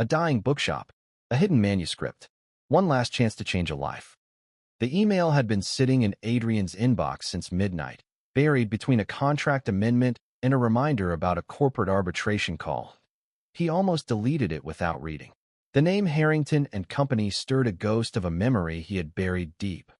A dying bookshop. A hidden manuscript. One last chance to change a life. The email had been sitting in Adrian's inbox since midnight, buried between a contract amendment and a reminder about a corporate arbitration call. He almost deleted it without reading. The name Harrington and Company stirred a ghost of a memory he had buried deep.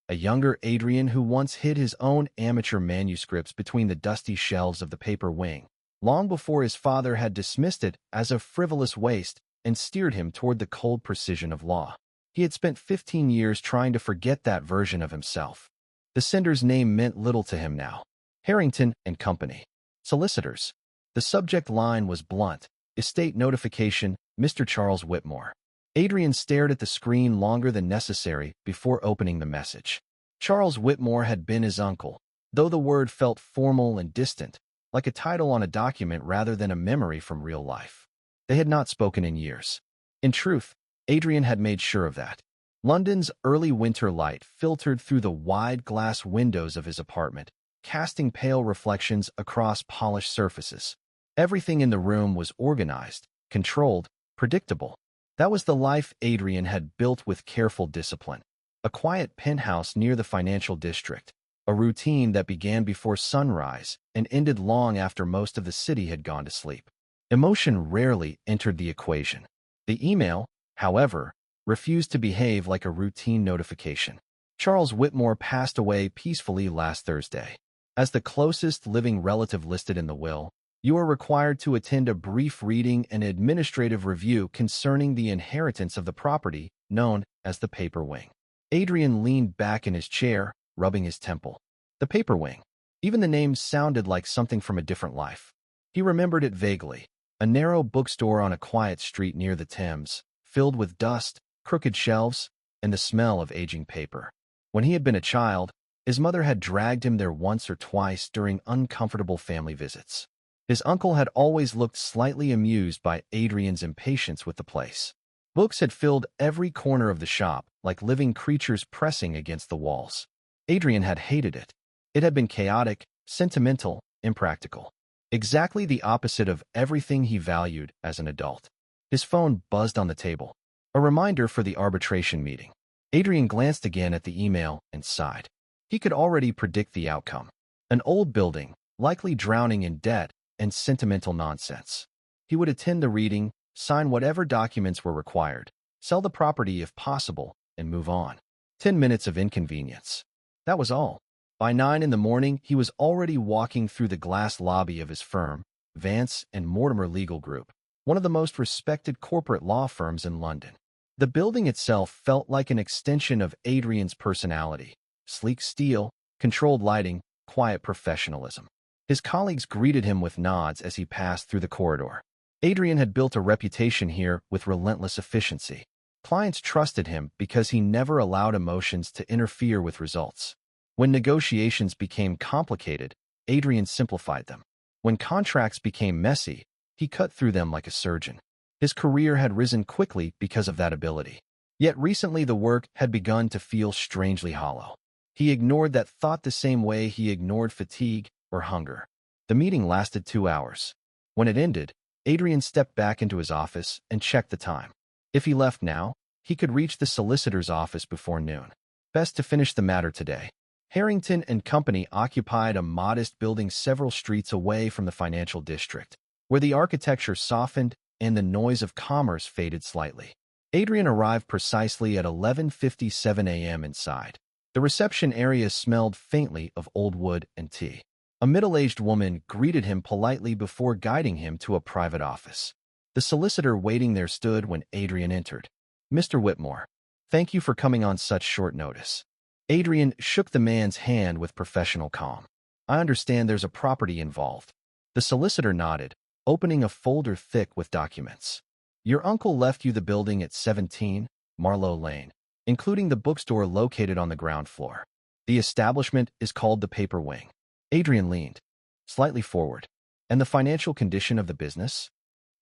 A younger Adrian who once hid his own amateur manuscripts between the dusty shelves of the paper wing, long before his father had dismissed it as a frivolous waste and steered him toward the cold precision of law. He had spent 15 years trying to forget that version of himself. The sender's name meant little to him now. Harrington and Company. Solicitors. The subject line was blunt. Estate notification, Mr. Charles Whitmore. Adrian stared at the screen longer than necessary before opening the message. Charles Whitmore had been his uncle, though the word felt formal and distant, like a title on a document rather than a memory from real life. They had not spoken in years. In truth, Adrian had made sure of that. London's early winter light filtered through the wide glass windows of his apartment, casting pale reflections across polished surfaces. Everything in the room was organized, controlled, predictable. That was the life Adrian had built with careful discipline. A quiet penthouse near the financial district, a routine that began before sunrise and ended long after most of the city had gone to sleep. Emotion rarely entered the equation. The email, however, refused to behave like a routine notification. Charles Whitmore passed away peacefully last Thursday. As the closest living relative listed in the will, you are required to attend a brief reading and administrative review concerning the inheritance of the property known as the paper wing. Adrian leaned back in his chair, rubbing his temple. The paper wing. Even the name sounded like something from a different life. He remembered it vaguely. A narrow bookstore on a quiet street near the Thames, filled with dust, crooked shelves, and the smell of aging paper. When he had been a child, his mother had dragged him there once or twice during uncomfortable family visits. His uncle had always looked slightly amused by Adrian's impatience with the place. Books had filled every corner of the shop, like living creatures pressing against the walls. Adrian had hated it. It had been chaotic, sentimental, impractical. Exactly the opposite of everything he valued as an adult. His phone buzzed on the table. A reminder for the arbitration meeting. Adrian glanced again at the email and sighed. He could already predict the outcome. An old building, likely drowning in debt and sentimental nonsense. He would attend the reading, sign whatever documents were required, sell the property if possible, and move on. 10 minutes of inconvenience. That was all. By 9 in the morning, he was already walking through the glass lobby of his firm, Vance and Mortimer Legal Group, one of the most respected corporate law firms in London. The building itself felt like an extension of Adrian's personality. Sleek steel, controlled lighting, quiet professionalism. His colleagues greeted him with nods as he passed through the corridor. Adrian had built a reputation here with relentless efficiency. Clients trusted him because he never allowed emotions to interfere with results. When negotiations became complicated, Adrian simplified them. When contracts became messy, he cut through them like a surgeon. His career had risen quickly because of that ability. Yet recently the work had begun to feel strangely hollow. He ignored that thought the same way he ignored fatigue or hunger. The meeting lasted 2 hours. When it ended, Adrian stepped back into his office and checked the time. If he left now, he could reach the solicitor's office before noon. Best to finish the matter today. Harrington and Company occupied a modest building several streets away from the financial district, where the architecture softened and the noise of commerce faded slightly. Adrian arrived precisely at 11:57 a.m. inside. The reception area smelled faintly of old wood and tea. A middle-aged woman greeted him politely before guiding him to a private office. The solicitor waiting there stood when Adrian entered. "Mr. Whitmore, thank you for coming on such short notice." Adrian shook the man's hand with professional calm. "I understand there's a property involved." The solicitor nodded, opening a folder thick with documents. "Your uncle left you the building at 17 Marlowe Lane, including the bookstore located on the ground floor. The establishment is called the Paper Wing." Adrian leaned slightly forward. "And the financial condition of the business?"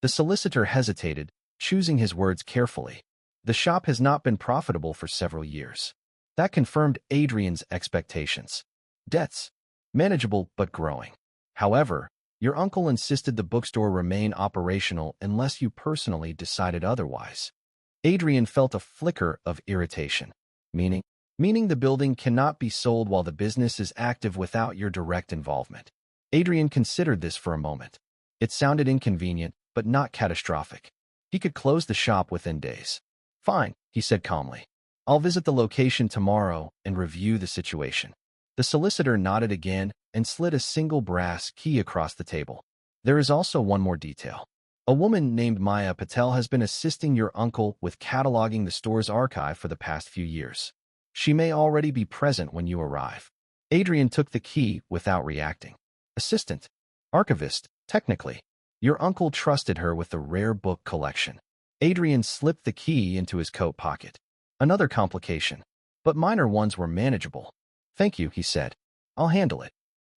The solicitor hesitated, choosing his words carefully. "The shop has not been profitable for several years." That confirmed Adrian's expectations. Debts. Manageable but growing. However, Your uncle insisted the bookstore remain operational unless you personally decided otherwise. Adrian felt a flicker of irritation. Meaning? Meaning the building cannot be sold while the business is active without your direct involvement. Adrian considered this for a moment. It sounded inconvenient, but not catastrophic. He could close the shop within days. Fine, he said calmly. I'll visit the location tomorrow and review the situation. The solicitor nodded again and slid a single brass key across the table. There is also one more detail. A woman named Maya Patel has been assisting your uncle with cataloging the store's archive for the past few years. She may already be present when you arrive. Adrian took the key without reacting. Assistant. Archivist, technically. Your uncle trusted her with the rare book collection. Adrian slipped the key into his coat pocket. Another complication. But minor ones were manageable. Thank you, he said. I'll handle it.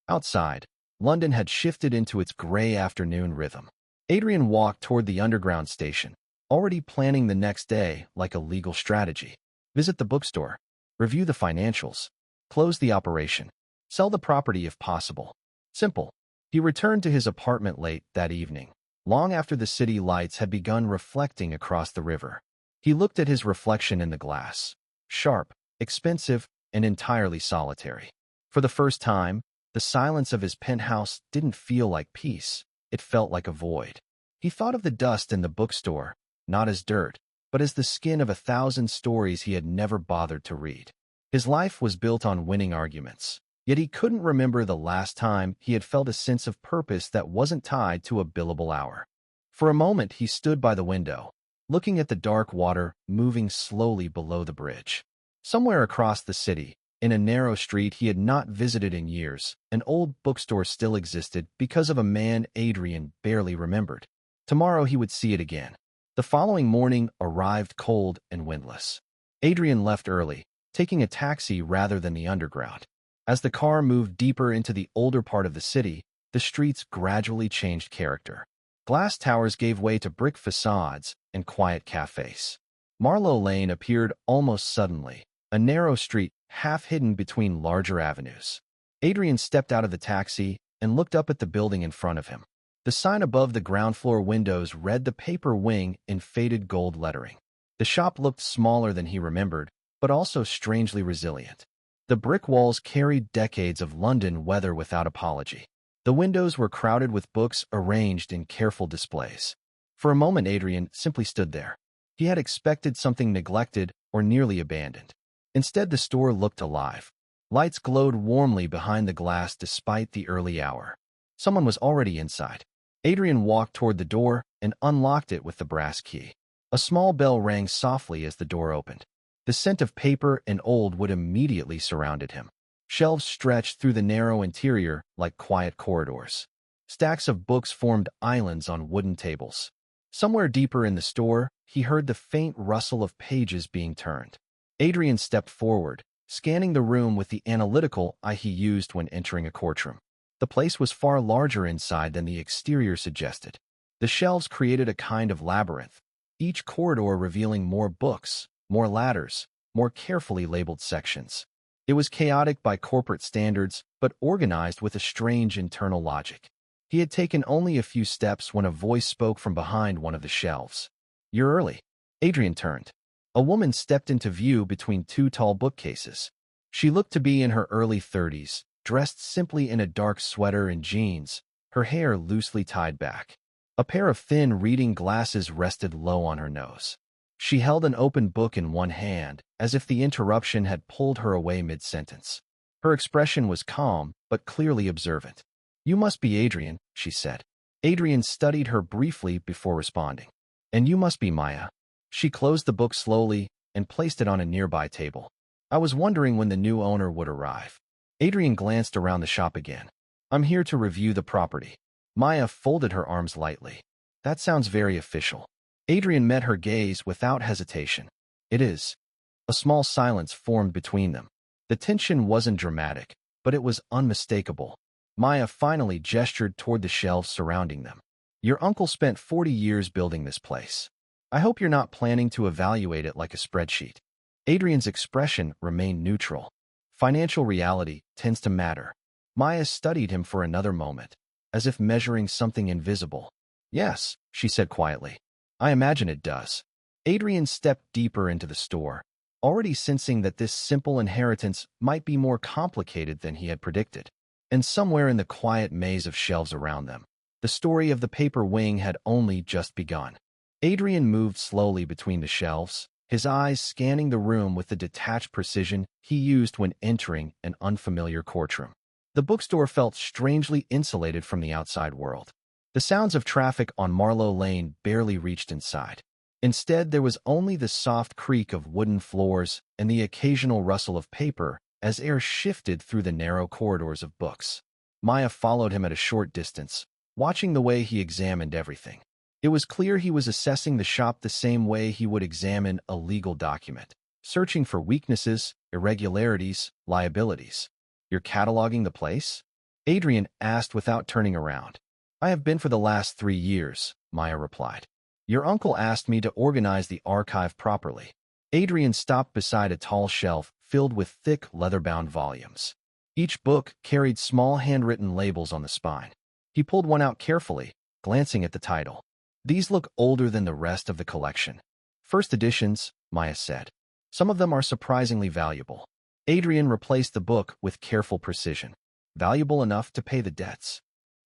Outside, London had shifted into its gray afternoon rhythm. Adrian walked toward the underground station, already planning the next day like a legal strategy. Visit the bookstore. Review the financials. Close the operation. Sell the property if possible. Simple. He returned to his apartment late that evening, long after the city lights had begun reflecting across the river. He looked at his reflection in the glass. Sharp, expensive, and entirely solitary. For the first time, the silence of his penthouse didn't feel like peace. It felt like a void. He thought of the dust in the bookstore, not as dirt, but as the skin of 1,000 stories he had never bothered to read. His life was built on winning arguments, yet he couldn't remember the last time he had felt a sense of purpose that wasn't tied to a billable hour. For a moment he stood by the window, looking at the dark water moving slowly below the bridge. Somewhere across the city, in a narrow street he had not visited in years, an old bookstore still existed because of a man Adrian barely remembered. Tomorrow he would see it again. The following morning arrived cold and windless. Adrian left early, taking a taxi rather than the underground. As the car moved deeper into the older part of the city, the streets gradually changed character. Glass towers gave way to brick facades and quiet cafes. Marlowe Lane appeared almost suddenly, a narrow street half hidden between larger avenues. Adrian stepped out of the taxi and looked up at the building in front of him. The sign above the ground floor windows read The Paper Wing in faded gold lettering. The shop looked smaller than he remembered, but also strangely resilient. The brick walls carried decades of London weather without apology. The windows were crowded with books arranged in careful displays. For a moment Adrian simply stood there. He had expected something neglected or nearly abandoned. Instead, the store looked alive. Lights glowed warmly behind the glass despite the early hour. Someone was already inside. Adrian walked toward the door and unlocked it with the brass key. A small bell rang softly as the door opened. The scent of paper and old wood immediately surrounded him. Shelves stretched through the narrow interior like quiet corridors. Stacks of books formed islands on wooden tables. Somewhere deeper in the store, he heard the faint rustle of pages being turned. Adrian stepped forward, scanning the room with the analytical eye he used when entering a courtroom. The place was far larger inside than the exterior suggested. The shelves created a kind of labyrinth, each corridor revealing more books, more ladders, more carefully labeled sections. It was chaotic by corporate standards, but organized with a strange internal logic. He had taken only a few steps when a voice spoke from behind one of the shelves. "You're early." Adrian turned. A woman stepped into view between two tall bookcases. She looked to be in her early 30s, dressed simply in a dark sweater and jeans, her hair loosely tied back. A pair of thin reading glasses rested low on her nose. She held an open book in one hand, as if the interruption had pulled her away mid-sentence. Her expression was calm, but clearly observant. "You must be Adrian," she said. Adrian studied her briefly before responding. "And you must be Maya." She closed the book slowly and placed it on a nearby table. "I was wondering when the new owner would arrive." Adrian glanced around the shop again. "I'm here to review the property." Maya folded her arms lightly. "That sounds very official." Adrian met her gaze without hesitation. "It is." A small silence formed between them. The tension wasn't dramatic, but it was unmistakable. Maya finally gestured toward the shelves surrounding them. "Your uncle spent 40 years building this place. I hope you're not planning to evaluate it like a spreadsheet." Adrian's expression remained neutral. Financial reality tends to matter. Maya studied him for another moment. as if measuring something invisible. "Yes," she said quietly. "I imagine it does." Adrian stepped deeper into the store, already sensing that this simple inheritance might be more complicated than he had predicted. And somewhere in the quiet maze of shelves around them, the story of the paper wing had only just begun. Adrian moved slowly between the shelves, his eyes scanning the room with the detached precision he used when entering an unfamiliar courtroom. The bookstore felt strangely insulated from the outside world. The sounds of traffic on Marlowe Lane barely reached inside. Instead, there was only the soft creak of wooden floors and the occasional rustle of paper as air shifted through the narrow corridors of books. Maya followed him at a short distance, watching the way he examined everything. It was clear he was assessing the shop the same way he would examine a legal document, searching for weaknesses, irregularities, liabilities. "You're cataloging the place?" Adrian asked without turning around. "I have been for the last 3 years," Maya replied. "Your uncle asked me to organize the archive properly." Adrian stopped beside a tall shelf filled with thick, leather-bound volumes. Each book carried small handwritten labels on the spine. He pulled one out carefully, glancing at the title. "These look older than the rest of the collection." "First editions," Maya said. "Some of them are surprisingly valuable." Adrian replaced the book with careful precision. "Valuable enough to pay the debts."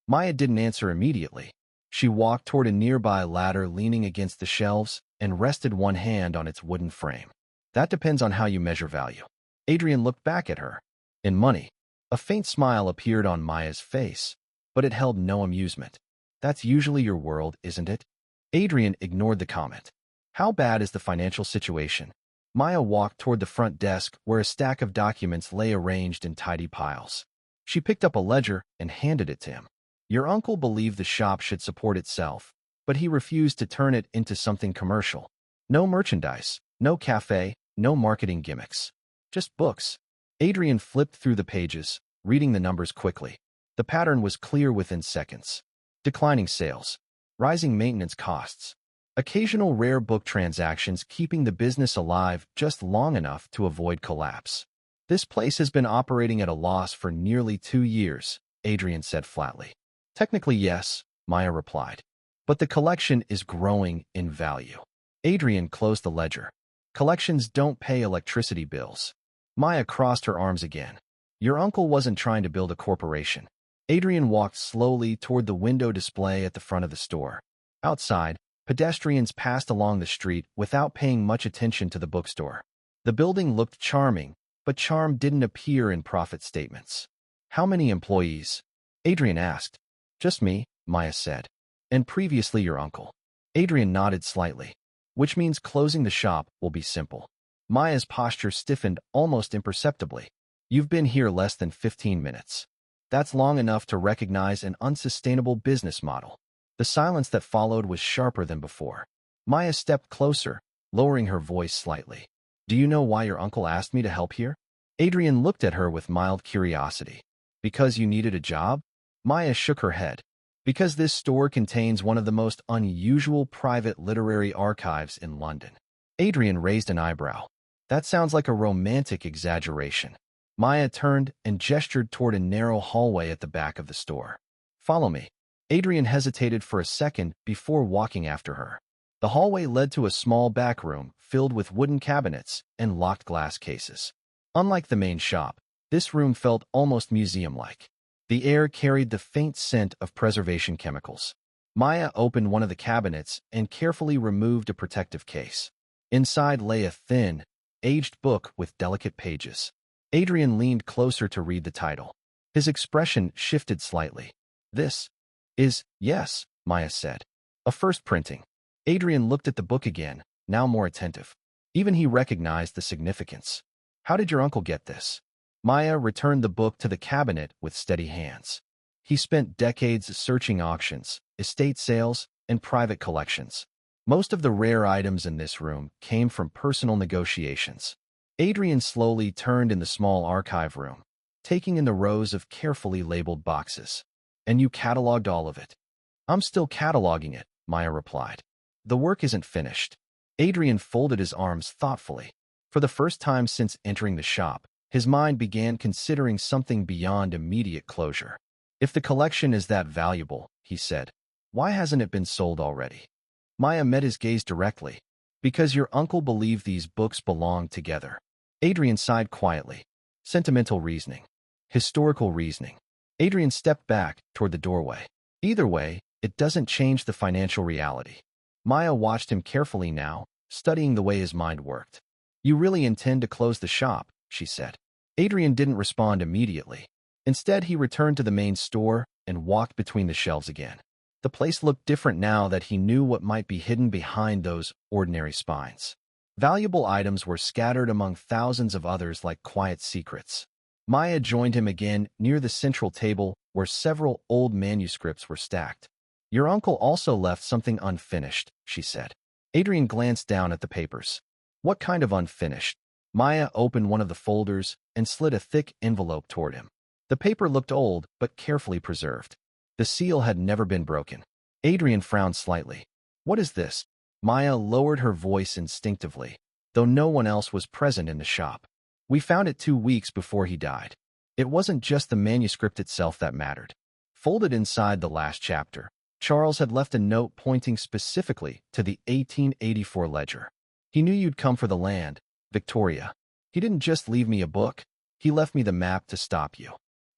Maya didn't answer immediately. She walked toward a nearby ladder leaning against the shelves and rested one hand on its wooden frame. "That depends on how you measure value." Adrian looked back at her. "In money." A faint smile appeared on Maya's face, but it held no amusement. "That's usually your world, isn't it?" Adrian ignored the comment. "How bad is the financial situation?" Maya walked toward the front desk where a stack of documents lay arranged in tidy piles. She picked up a ledger and handed it to him. "Your uncle believed the shop should support itself, but he refused to turn it into something commercial. No merchandise, no cafe, no marketing gimmicks. Just books." Adrian flipped through the pages, reading the numbers quickly. The pattern was clear within seconds. Declining sales, rising maintenance costs, occasional rare book transactions keeping the business alive just long enough to avoid collapse. "This place has been operating at a loss for nearly 2 years," Adrian said flatly. "Technically, yes," Maya replied, "but the collection is growing in value." Adrian closed the ledger. "Collections don't pay electricity bills." Maya crossed her arms again. "Your uncle wasn't trying to build a corporation." Adrian walked slowly toward the window display at the front of the store. Outside, pedestrians passed along the street without paying much attention to the bookstore. The building looked charming, but charm didn't appear in profit statements. "How many employees?" Adrian asked. "Just me," Maya said. "And previously your uncle." Adrian nodded slightly. "Which means closing the shop will be simple." Maya's posture stiffened almost imperceptibly. "You've been here less than 15 minutes. That's long enough to recognize an unsustainable business model." The silence that followed was sharper than before. Maya stepped closer, lowering her voice slightly. "Do you know why your uncle asked me to help here?" Adrian looked at her with mild curiosity. "Because you needed a job?" Maya shook her head. "Because this store contains one of the most unusual private literary archives in London." Adrian raised an eyebrow. "That sounds like a romantic exaggeration." Maya turned and gestured toward a narrow hallway at the back of the store. "Follow me." Adrian hesitated for a second before walking after her. The hallway led to a small back room filled with wooden cabinets and locked glass cases. Unlike the main shop, this room felt almost museum-like. The air carried the faint scent of preservation chemicals. Maya opened one of the cabinets and carefully removed a protective case. Inside lay a thin, aged book with delicate pages. Adrian leaned closer to read the title. His expression shifted slightly. "This is, yes," Maya said. "A first printing." Adrian looked at the book again, now more attentive. Even he recognized the significance. "How did your uncle get this?" Maya returned the book to the cabinet with steady hands. "He spent decades searching auctions, estate sales, and private collections. Most of the rare items in this room came from personal negotiations." Adrian slowly turned in the small archive room, taking in the rows of carefully labeled boxes. "And you cataloged all of it?" "I'm still cataloging it," Maya replied. "The work isn't finished." Adrian folded his arms thoughtfully. For the first time since entering the shop, his mind began considering something beyond immediate closure. If the collection is that valuable, he said, why hasn't it been sold already? Maya met his gaze directly. Because your uncle believed these books belonged together. Adrian sighed quietly. Sentimental reasoning. Historical reasoning. Adrian stepped back toward the doorway. Either way, it doesn't change the financial reality. Maya watched him carefully now, studying the way his mind worked. You really intend to close the shop, she said. Adrian didn't respond immediately. Instead, he returned to the main store and walked between the shelves again. The place looked different now that he knew what might be hidden behind those ordinary spines. Valuable items were scattered among thousands of others like quiet secrets. Maya joined him again near the central table where several old manuscripts were stacked. Your uncle also left something unfinished, she said. Adrian glanced down at the papers. What kind of unfinished? Maya opened one of the folders and slid a thick envelope toward him. The paper looked old but carefully preserved. The seal had never been broken. Adrian frowned slightly. What is this? Maya lowered her voice instinctively, though no one else was present in the shop. We found it 2 weeks before he died. It wasn't just the manuscript itself that mattered. Folded inside the last chapter, Charles had left a note pointing specifically to the 1884 ledger. He knew you'd come for the land, Victoria. He didn't just leave me a book, he left me the map to stop you.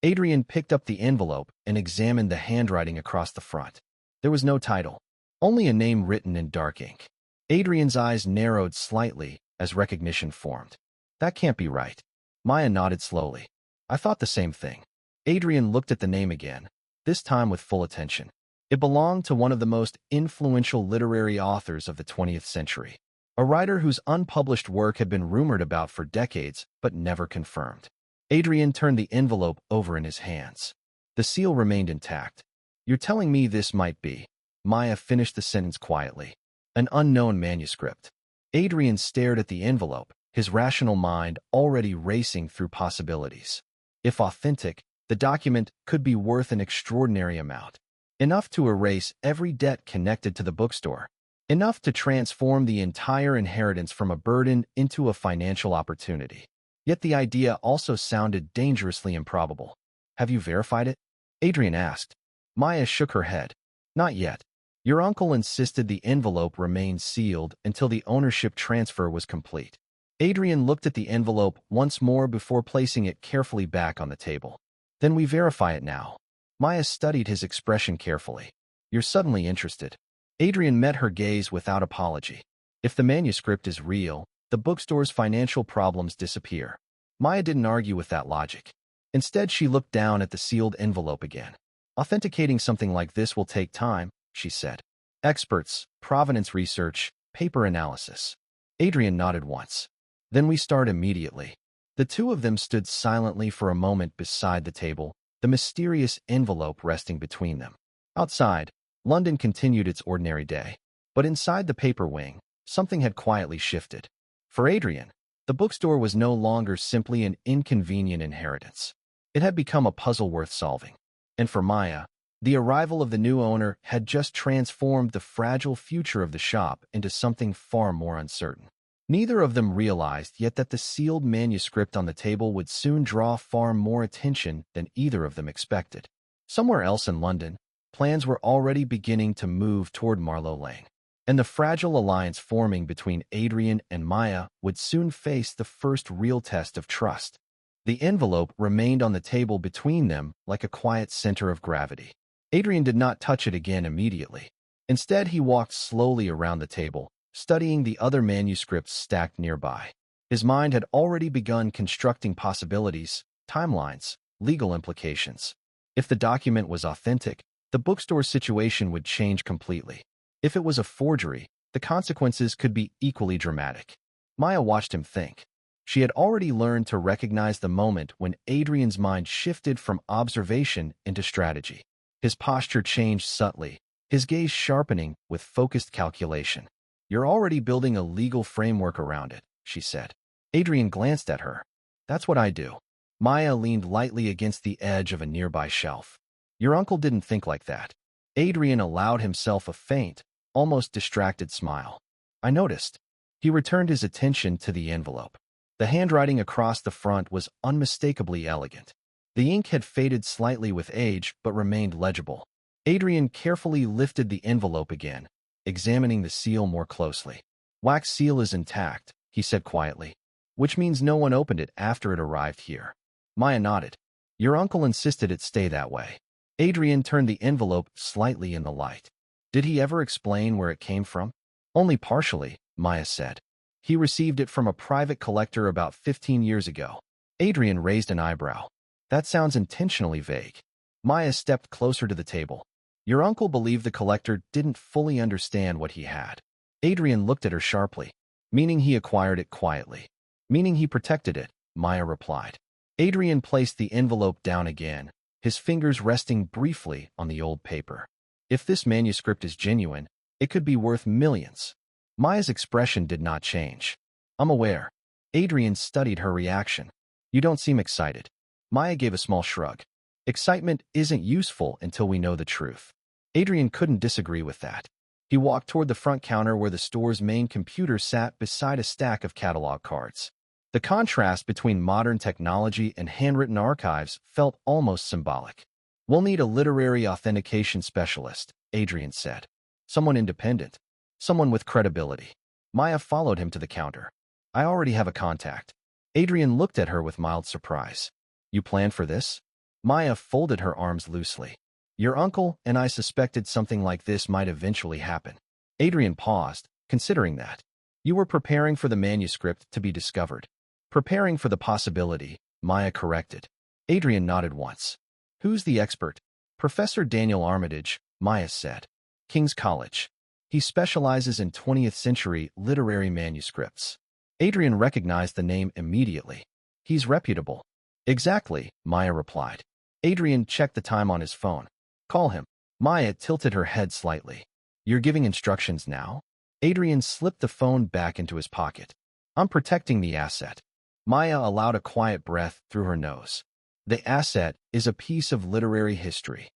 Adrian picked up the envelope and examined the handwriting across the front. There was no title, only a name written in dark ink. Adrian's eyes narrowed slightly as recognition formed. That can't be right. Maya nodded slowly. I thought the same thing. Adrian looked at the name again, this time with full attention. It belonged to one of the most influential literary authors of the 20th century, a writer whose unpublished work had been rumored about for decades but never confirmed. Adrian turned the envelope over in his hands. The seal remained intact. You're telling me this might be? Maya finished the sentence quietly. An unknown manuscript. Adrian stared at the envelope, his rational mind already racing through possibilities. If authentic, the document could be worth an extraordinary amount. Enough to erase every debt connected to the bookstore. Enough to transform the entire inheritance from a burden into a financial opportunity. Yet the idea also sounded dangerously improbable. Have you verified it? Adrian asked. Maya shook her head. Not yet. Your uncle insisted the envelope remain sealed until the ownership transfer was complete. Adrian looked at the envelope once more before placing it carefully back on the table. Then we verify it now. Maya studied his expression carefully. You're suddenly interested. Adrian met her gaze without apology. If the manuscript is real, the bookstore's financial problems disappear. Maya didn't argue with that logic. Instead, she looked down at the sealed envelope again. Authenticating something like this will take time, she said. Experts, provenance research, paper analysis. Adrian nodded once. Then we start immediately. The two of them stood silently for a moment beside the table, the mysterious envelope resting between them. Outside, London continued its ordinary day. But inside the paper wing, something had quietly shifted. For Adrian, the bookstore was no longer simply an inconvenient inheritance. It had become a puzzle worth solving. And for Maya, the arrival of the new owner had just transformed the fragile future of the shop into something far more uncertain. Neither of them realized yet that the sealed manuscript on the table would soon draw far more attention than either of them expected. Somewhere else in London, plans were already beginning to move toward Marlowe Lane, and the fragile alliance forming between Adrian and Maya would soon face the first real test of trust. The envelope remained on the table between them like a quiet center of gravity. Adrian did not touch it again immediately. Instead, he walked slowly around the table, studying the other manuscripts stacked nearby. His mind had already begun constructing possibilities, timelines, legal implications. If the document was authentic, the bookstore's situation would change completely. If it was a forgery, the consequences could be equally dramatic. Maya watched him think. She had already learned to recognize the moment when Adrian's mind shifted from observation into strategy. His posture changed subtly, his gaze sharpening with focused calculation. You're already building a legal framework around it, she said. Adrian glanced at her. That's what I do. Maya leaned lightly against the edge of a nearby shelf. Your uncle didn't think like that. Adrian allowed himself a faint, almost distracted smile. I noticed. He returned his attention to the envelope. The handwriting across the front was unmistakably elegant. The ink had faded slightly with age but remained legible. Adrian carefully lifted the envelope again, examining the seal more closely. "Wax seal is intact," he said quietly, "which means no one opened it after it arrived here." Maya nodded. "Your uncle insisted it stay that way." Adrian turned the envelope slightly in the light. "Did he ever explain where it came from?" "Only partially," Maya said. "He received it from a private collector about 15 years ago." Adrian raised an eyebrow. "That sounds intentionally vague." Maya stepped closer to the table. "Your uncle believed the collector didn't fully understand what he had." Adrian looked at her sharply. "Meaning he acquired it quietly." "Meaning he protected it," Maya replied. Adrian placed the envelope down again, his fingers resting briefly on the old paper. "If this manuscript is genuine, it could be worth millions." Maya's expression did not change. "I'm aware." Adrian studied her reaction. "You don't seem excited." Maya gave a small shrug. "Excitement isn't useful until we know the truth." Adrian couldn't disagree with that. He walked toward the front counter where the store's main computer sat beside a stack of catalog cards. The contrast between modern technology and handwritten archives felt almost symbolic. "We'll need a literary authentication specialist," Adrian said. "Someone independent. Someone with credibility." Maya followed him to the counter. "I already have a contact." Adrian looked at her with mild surprise. "You planned for this?" Maya folded her arms loosely. "Your uncle and I suspected something like this might eventually happen." Adrian paused, considering that. "You were preparing for the manuscript to be discovered." "Preparing for the possibility," Maya corrected. Adrian nodded once. "Who's the expert?" "Professor Daniel Armitage," Maya said. "King's College. He specializes in 20th-century literary manuscripts." Adrian recognized the name immediately. "He's reputable." "Exactly," Maya replied. Adrian checked the time on his phone. "Call him." Maya tilted her head slightly. "You're giving instructions now?" Adrian slipped the phone back into his pocket. "I'm protecting the asset." Maya allowed a quiet breath through her nose. "The asset is a piece of literary history."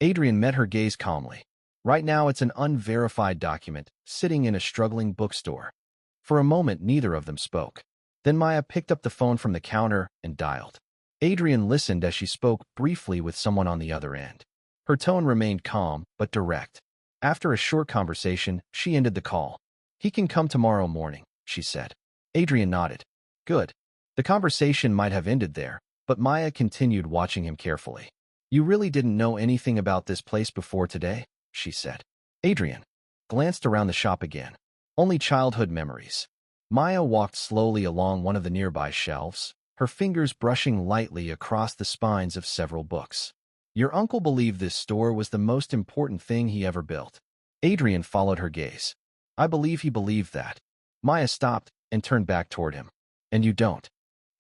Adrian met her gaze calmly. "Right now it's an unverified document sitting in a struggling bookstore." For a moment, neither of them spoke. Then Maya picked up the phone from the counter and dialed. Adrian listened as she spoke briefly with someone on the other end. Her tone remained calm but direct. After a short conversation, she ended the call. "He can come tomorrow morning," she said. Adrian nodded. "Good." The conversation might have ended there, but Maya continued watching him carefully. "You really didn't know anything about this place before today?" she said. Adrian glanced around the shop again. "Only childhood memories." Maya walked slowly along one of the nearby shelves, her fingers brushing lightly across the spines of several books. "Your uncle believed this store was the most important thing he ever built." Adrian followed her gaze. "I believe he believed that." Maya stopped and turned back toward him. "And you don't?"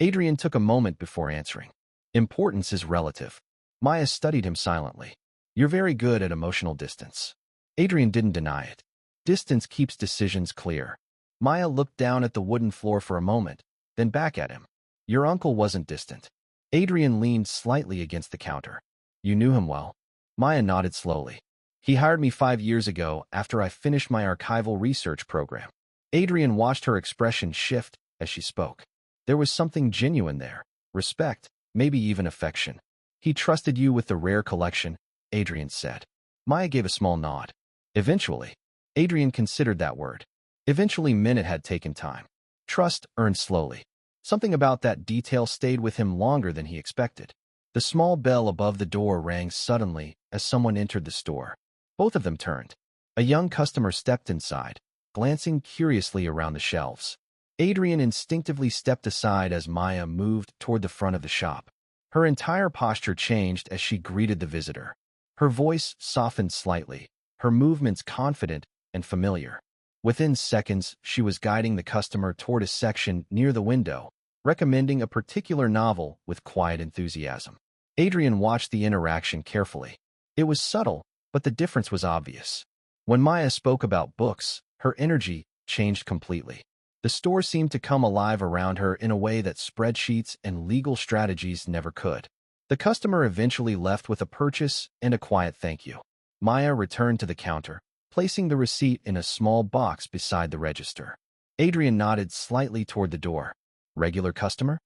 Adrian took a moment before answering. "Importance is relative." Maya studied him silently. "You're very good at emotional distance." Adrian didn't deny it. Distance keeps decisions clear. Maya looked down at the wooden floor for a moment, then back at him. "Your uncle wasn't distant." Adrian leaned slightly against the counter. "You knew him well?" Maya nodded slowly. "He hired me 5 years ago after I finished my archival research program." Adrian watched her expression shift as she spoke. There was something genuine there. Respect, maybe even affection. "He trusted you with the rare collection," Adrian said. Maya gave a small nod. "Eventually." Adrian considered that word. Eventually meant it had taken time. Trust earned slowly. Something about that detail stayed with him longer than he expected. The small bell above the door rang suddenly as someone entered the store. Both of them turned. A young customer stepped inside, glancing curiously around the shelves. Adrian instinctively stepped aside as Maya moved toward the front of the shop. Her entire posture changed as she greeted the visitor. Her voice softened slightly, her movements confident and familiar. Within seconds, she was guiding the customer toward a section near the window, recommending a particular novel with quiet enthusiasm. Adrian watched the interaction carefully. It was subtle, but the difference was obvious. When Maya spoke about books, her energy changed completely. The store seemed to come alive around her in a way that spreadsheets and legal strategies never could. The customer eventually left with a purchase and a quiet thank you. Maya returned to the counter, placing the receipt in a small box beside the register. Adrian nodded slightly toward the door. "Regular customer?"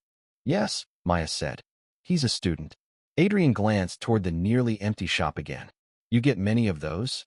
"Yes," Maya said. "He's a student." Adrian glanced toward the nearly empty shop again. You get many of those?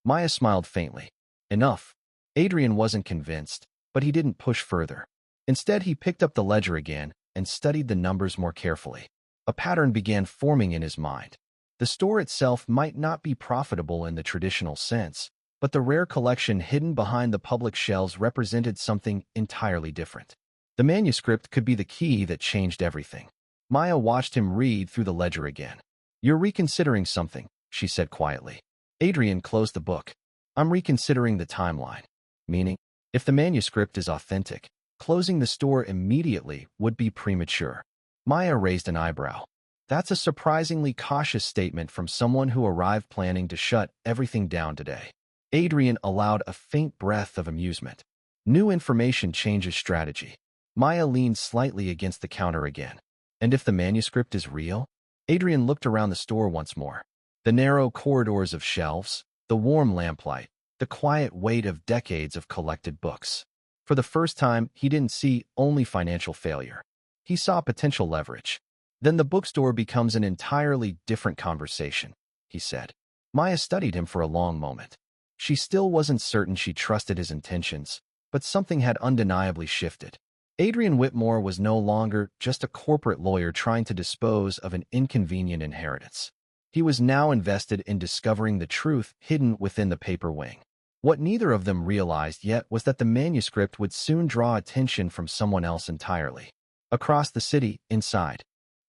Maya smiled faintly. Enough. Adrian wasn't convinced, but he didn't push further. Instead, he picked up the ledger again and studied the numbers more carefully. A pattern began forming in his mind. The store itself might not be profitable in the traditional sense, but the rare collection hidden behind the public shelves represented something entirely different. The manuscript could be the key that changed everything. Maya watched him read through the ledger again. You're reconsidering something, she said quietly. Adrian closed the book. I'm reconsidering the timeline. Meaning, if the manuscript is authentic, closing the store immediately would be premature. Maya raised an eyebrow. That's a surprisingly cautious statement from someone who arrived planning to shut everything down today. Adrian allowed a faint breath of amusement. New information changes strategy. Maya leaned slightly against the counter again. And if the manuscript is real? Adrian looked around the store once more. The narrow corridors of shelves, the warm lamplight, the quiet weight of decades of collected books. For the first time, he didn't see only financial failure. He saw potential leverage. Then the bookstore becomes an entirely different conversation, he said. Maya studied him for a long moment. She still wasn't certain she trusted his intentions, but something had undeniably shifted. Adrian Whitmore was no longer just a corporate lawyer trying to dispose of an inconvenient inheritance. He was now invested in discovering the truth hidden within the paper wing. What neither of them realized yet was that the manuscript would soon draw attention from someone else entirely. Across the city, inside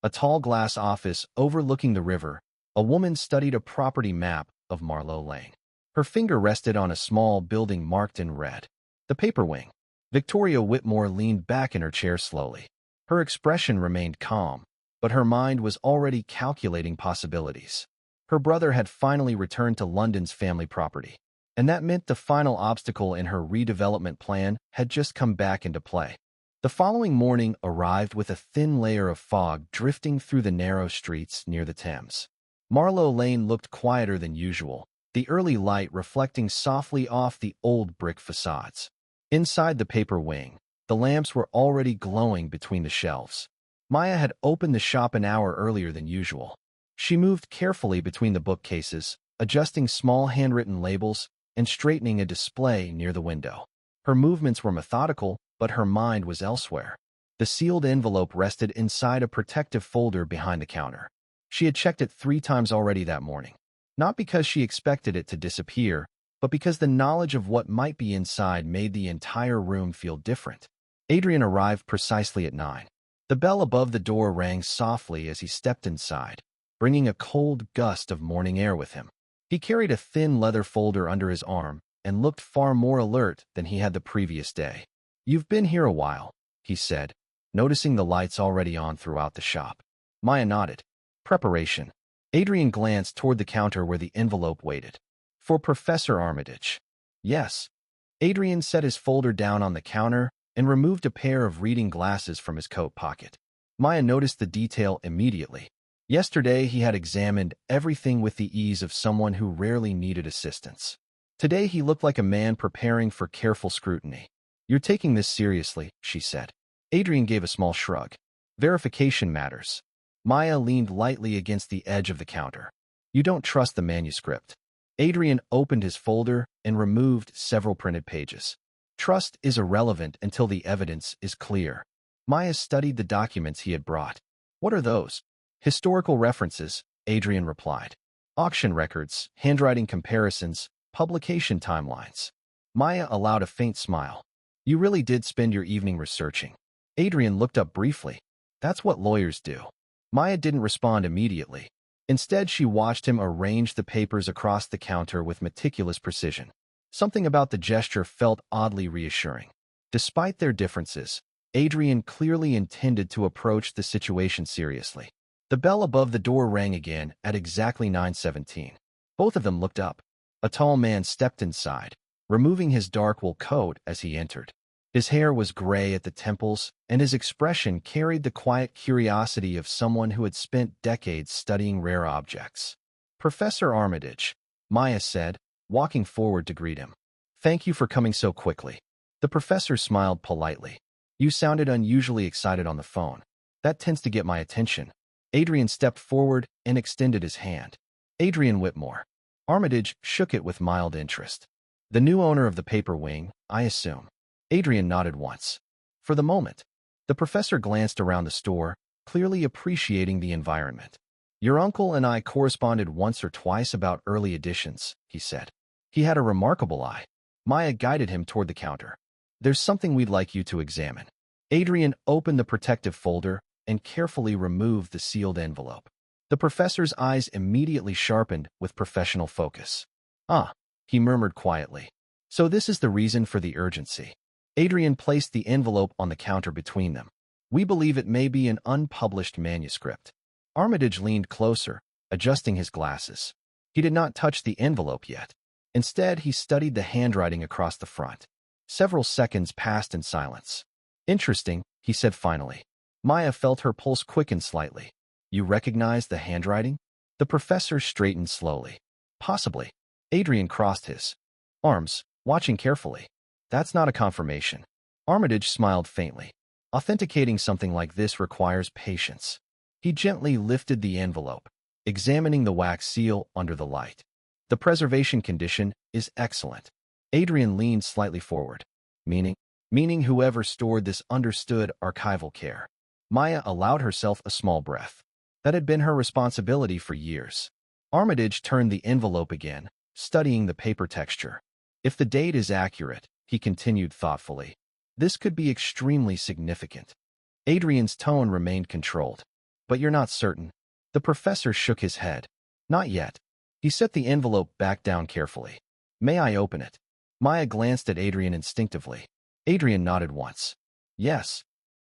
a tall glass office overlooking the river, a woman studied a property map of Marlowe Lane. Her finger rested on a small building marked in red. The paper wing. Victoria Whitmore leaned back in her chair slowly. Her expression remained calm, but her mind was already calculating possibilities. Her brother had finally returned to London's family property, and that meant the final obstacle in her redevelopment plan had just come back into play. The following morning arrived with a thin layer of fog drifting through the narrow streets near the Thames. Marlowe Lane looked quieter than usual, the early light reflecting softly off the old brick facades. Inside the paper wing, the lamps were already glowing between the shelves. Maya had opened the shop an hour earlier than usual. She moved carefully between the bookcases, adjusting small handwritten labels and straightening a display near the window. Her movements were methodical, but her mind was elsewhere. The sealed envelope rested inside a protective folder behind the counter. She had checked it 3 times already that morning. Not because she expected it to disappear, but because the knowledge of what might be inside made the entire room feel different. Adrian arrived precisely at 9. The bell above the door rang softly as he stepped inside, bringing a cold gust of morning air with him. He carried a thin leather folder under his arm and looked far more alert than he had the previous day. You've been here a while, he said, noticing the lights already on throughout the shop. Maya nodded. Preparation. Adrian glanced toward the counter where the envelope waited. For Professor Armitage. Yes. Adrian set his folder down on the counter and removed a pair of reading glasses from his coat pocket. Maya noticed the detail immediately. Yesterday, he had examined everything with the ease of someone who rarely needed assistance. Today, he looked like a man preparing for careful scrutiny. You're taking this seriously, she said. Adrian gave a small shrug. Verification matters. Maya leaned lightly against the edge of the counter. You don't trust the manuscript. Adrian opened his folder and removed several printed pages. Trust is irrelevant until the evidence is clear. Maya studied the documents he had brought. What are those? Historical references, Adrian replied. Auction records, handwriting comparisons, publication timelines. Maya allowed a faint smile. You really did spend your evening researching. Adrian looked up briefly. That's what lawyers do. Maya didn't respond immediately. Instead, she watched him arrange the papers across the counter with meticulous precision. Something about the gesture felt oddly reassuring. Despite their differences, Adrian clearly intended to approach the situation seriously. The bell above the door rang again at exactly 9:17. Both of them looked up. A tall man stepped inside, removing his dark wool coat as he entered. His hair was gray at the temples, and his expression carried the quiet curiosity of someone who had spent decades studying rare objects. Professor Armitage, Maya said, walking forward to greet him. Thank you for coming so quickly. The professor smiled politely. You sounded unusually excited on the phone. That tends to get my attention. Adrian stepped forward and extended his hand. Adrian Whitmore. Armitage shook it with mild interest. The new owner of the paper wing, I assume. Adrian nodded once. For the moment. The professor glanced around the store, clearly appreciating the environment. Your uncle and I corresponded once or twice about early editions, he said. He had a remarkable eye. Maya guided him toward the counter. There's something we'd like you to examine. Adrian opened the protective folder and carefully removed the sealed envelope. The professor's eyes immediately sharpened with professional focus. Ah, he murmured quietly. So this is the reason for the urgency. Adrian placed the envelope on the counter between them. We believe it may be an unpublished manuscript. Armitage leaned closer, adjusting his glasses. He did not touch the envelope yet. Instead, he studied the handwriting across the front. Several seconds passed in silence. Interesting, he said finally. Maya felt her pulse quicken slightly. You recognize the handwriting? The professor straightened slowly. Possibly. Adrian crossed his arms, watching carefully. That's not a confirmation. Armitage smiled faintly. Authenticating something like this requires patience. He gently lifted the envelope, examining the wax seal under the light. The preservation condition is excellent. Adrian leaned slightly forward. Meaning whoever stored this understood archival care. Maya allowed herself a small breath. That had been her responsibility for years. Armitage turned the envelope again, studying the paper texture. If the date is accurate, he continued thoughtfully, this could be extremely significant. Adrian's tone remained controlled. But you're not certain. The professor shook his head. Not yet. He set the envelope back down carefully. May I open it? Maya glanced at Adrian instinctively. Adrian nodded once. Yes.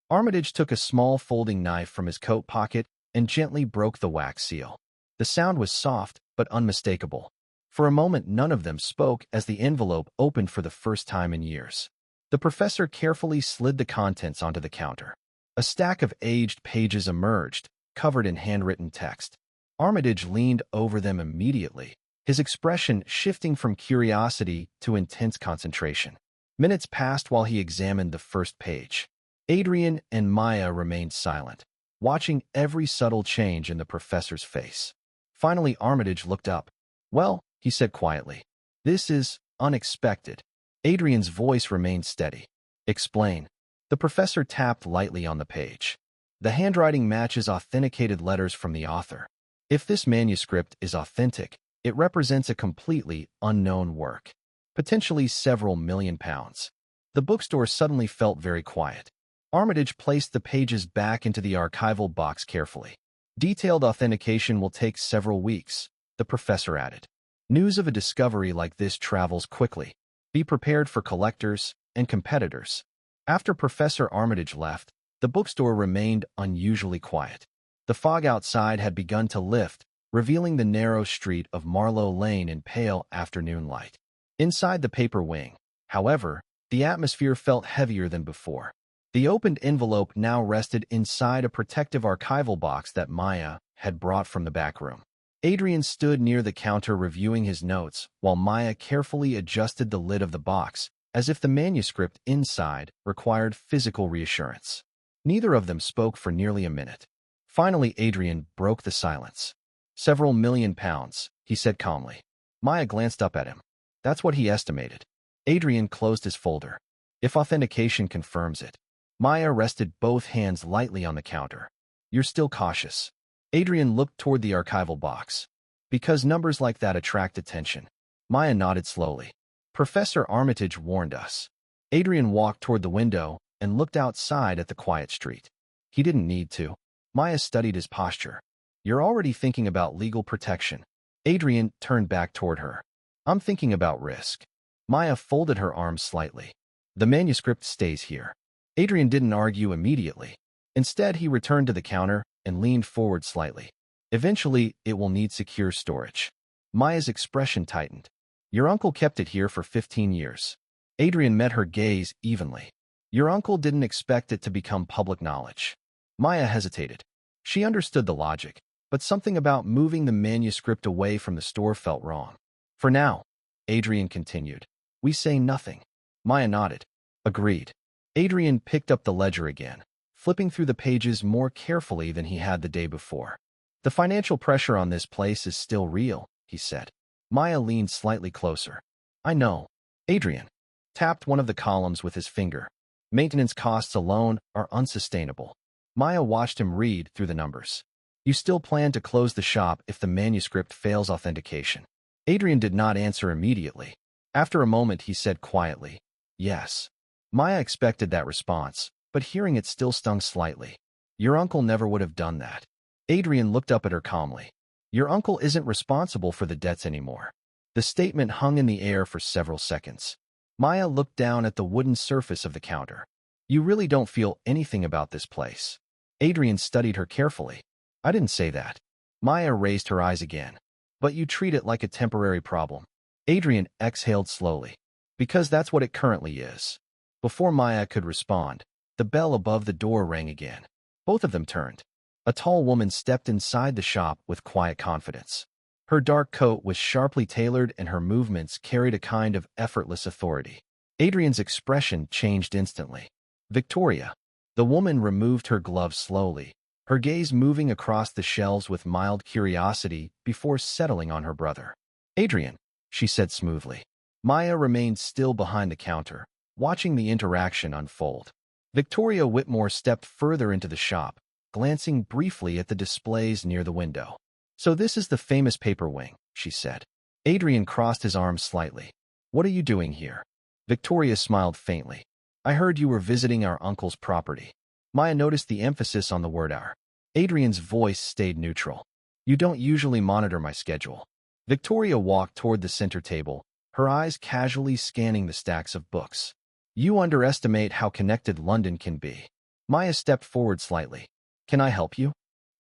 Armitage took a small folding knife from his coat pocket and gently broke the wax seal. The sound was soft but unmistakable. For a moment, none of them spoke as the envelope opened for the first time in years. The professor carefully slid the contents onto the counter. A stack of aged pages emerged, covered in handwritten text. Armitage leaned over them immediately, his expression shifting from curiosity to intense concentration. Minutes passed while he examined the first page. Adrian and Maya remained silent, watching every subtle change in the professor's face. Finally, Armitage looked up. Well, he said quietly, this is unexpected. Adrian's voice remained steady. Explain. The professor tapped lightly on the page. The handwriting matches authenticated letters from the author. If this manuscript is authentic, it represents a completely unknown work, potentially several million pounds. The bookstore suddenly felt very quiet. Armitage placed the pages back into the archival box carefully. Detailed authentication will take several weeks, the professor added. News of a discovery like this travels quickly. Be prepared for collectors and competitors. After Professor Armitage left, the bookstore remained unusually quiet. The fog outside had begun to lift, revealing the narrow street of Marlowe Lane in pale afternoon light. Inside the paper wing, however, the atmosphere felt heavier than before. The opened envelope now rested inside a protective archival box that Maya had brought from the back room. Adrian stood near the counter reviewing his notes, while Maya carefully adjusted the lid of the box, as if the manuscript inside required physical reassurance. Neither of them spoke for nearly a minute. Finally, Adrian broke the silence. Several million pounds, he said calmly. Maya glanced up at him. That's what he estimated. Adrian closed his folder. If authentication confirms it. Maya rested both hands lightly on the counter. You're still cautious. Adrian looked toward the archival box. Because numbers like that attract attention. Maya nodded slowly. Professor Armitage warned us. Adrian walked toward the window and looked outside at the quiet street. He didn't need to. Maya studied his posture. You're already thinking about legal protection. Adrian turned back toward her. I'm thinking about risk. Maya folded her arms slightly. The manuscript stays here. Adrian didn't argue immediately. Instead, he returned to the counter and leaned forward slightly. Eventually, it will need secure storage. Maya's expression tightened. Your uncle kept it here for 15 years. Adrian met her gaze evenly. Your uncle didn't expect it to become public knowledge. Maya hesitated. She understood the logic, but something about moving the manuscript away from the store felt wrong. For now, Adrian continued, we say nothing. Maya nodded. Agreed. Adrian picked up the ledger again, flipping through the pages more carefully than he had the day before. The financial pressure on this place is still real, he said. Maya leaned slightly closer. I know. Adrian tapped one of the columns with his finger. Maintenance costs alone are unsustainable. Maya watched him read through the numbers. You still plan to close the shop if the manuscript fails authentication? Adrian did not answer immediately. After a moment, he said quietly, yes. Maya expected that response, but hearing it still stung slightly. Your uncle never would have done that. Adrian looked up at her calmly. Your uncle isn't responsible for the debts anymore. The statement hung in the air for several seconds. Maya looked down at the wooden surface of the counter. You really don't feel anything about this place. Adrian studied her carefully. I didn't say that. Maya raised her eyes again. But you treat it like a temporary problem. Adrian exhaled slowly. Because that's what it currently is. Before Maya could respond, the bell above the door rang again. Both of them turned. A tall woman stepped inside the shop with quiet confidence. Her dark coat was sharply tailored and her movements carried a kind of effortless authority. Adrian's expression changed instantly. Victoria. The woman removed her gloves slowly, her gaze moving across the shelves with mild curiosity before settling on her brother. Adrian, she said smoothly. Maya remained still behind the counter, watching the interaction unfold. Victoria Whitmore stepped further into the shop, glancing briefly at the displays near the window. So this is the famous paper wing, she said. Adrian crossed his arms slightly. What are you doing here? Victoria smiled faintly. I heard you were visiting our uncle's property. Maya noticed the emphasis on the word our. Adrian's voice stayed neutral. You don't usually monitor my schedule. Victoria walked toward the center table, her eyes casually scanning the stacks of books. You underestimate how connected London can be. Maya stepped forward slightly. Can I help you?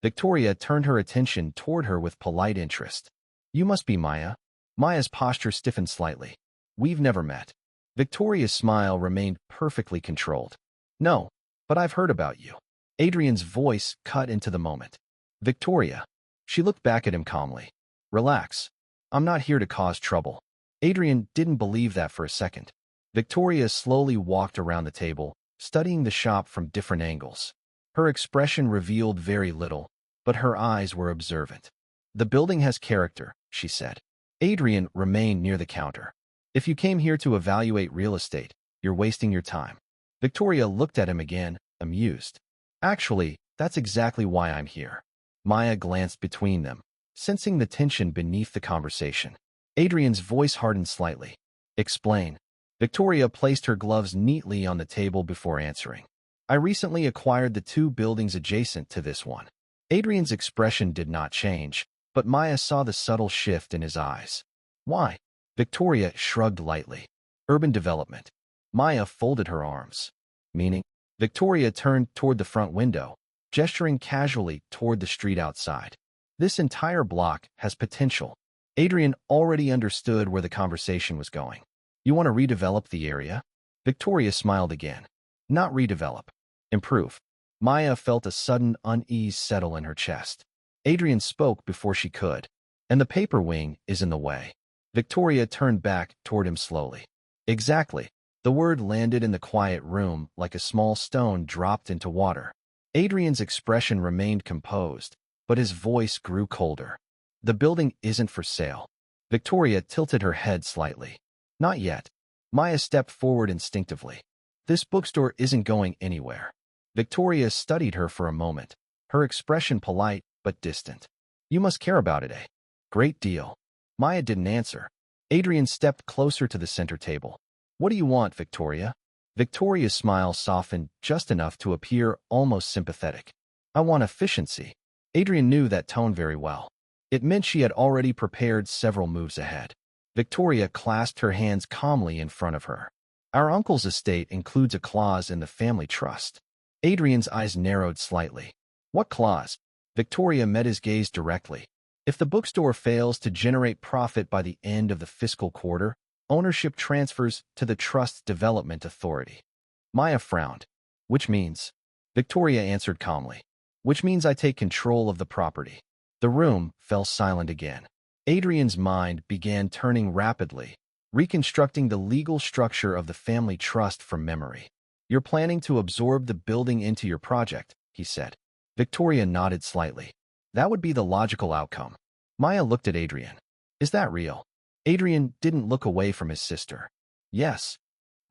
Victoria turned her attention toward her with polite interest. You must be Maya. Maya's posture stiffened slightly. We've never met. Victoria's smile remained perfectly controlled. No, but I've heard about you. Adrian's voice cut into the moment. Victoria. She looked back at him calmly. Relax. I'm not here to cause trouble. Adrian didn't believe that for a second. Victoria slowly walked around the table, studying the shop from different angles. Her expression revealed very little, but her eyes were observant. The building has character, she said. Adrian remained near the counter. If you came here to evaluate real estate, you're wasting your time. Victoria looked at him again, amused. Actually, that's exactly why I'm here. Maya glanced between them, sensing the tension beneath the conversation. Adrian's voice hardened slightly. Explain. Victoria placed her gloves neatly on the table before answering. I recently acquired the 2 buildings adjacent to this one. Adrian's expression did not change, but Maya saw the subtle shift in his eyes. Why? Victoria shrugged lightly. Urban development. Maya folded her arms. Meaning? Victoria turned toward the front window, gesturing casually toward the street outside. This entire block has potential. Adrian already understood where the conversation was going. You want to redevelop the area? Victoria smiled again. Not redevelop. Improve. Maya felt a sudden unease settle in her chest. Adrian spoke before she could. And the paper wing is in the way. Victoria turned back toward him slowly. Exactly. The word landed in the quiet room like a small stone dropped into water. Adrian's expression remained composed, but his voice grew colder. The building isn't for sale. Victoria tilted her head slightly. Not yet. Maya stepped forward instinctively. This bookstore isn't going anywhere. Victoria studied her for a moment, her expression polite but distant. You must care about it, eh? Great deal. Maya didn't answer. Adrian stepped closer to the center table. What do you want, Victoria? Victoria's smile softened just enough to appear almost sympathetic. I want efficiency. Adrian knew that tone very well. It meant she had already prepared several moves ahead. Victoria clasped her hands calmly in front of her. Our uncle's estate includes a clause in the family trust. Adrian's eyes narrowed slightly. What clause? Victoria met his gaze directly. If the bookstore fails to generate profit by the end of the fiscal quarter, ownership transfers to the Trust's Development Authority. Maya frowned. Which means? Victoria answered calmly. Which means I take control of the property. The room fell silent again. Adrian's mind began turning rapidly, reconstructing the legal structure of the family trust from memory. You're planning to absorb the building into your project, he said. Victoria nodded slightly. That would be the logical outcome. Maya looked at Adrian. Is that real? Adrian didn't look away from his sister. Yes.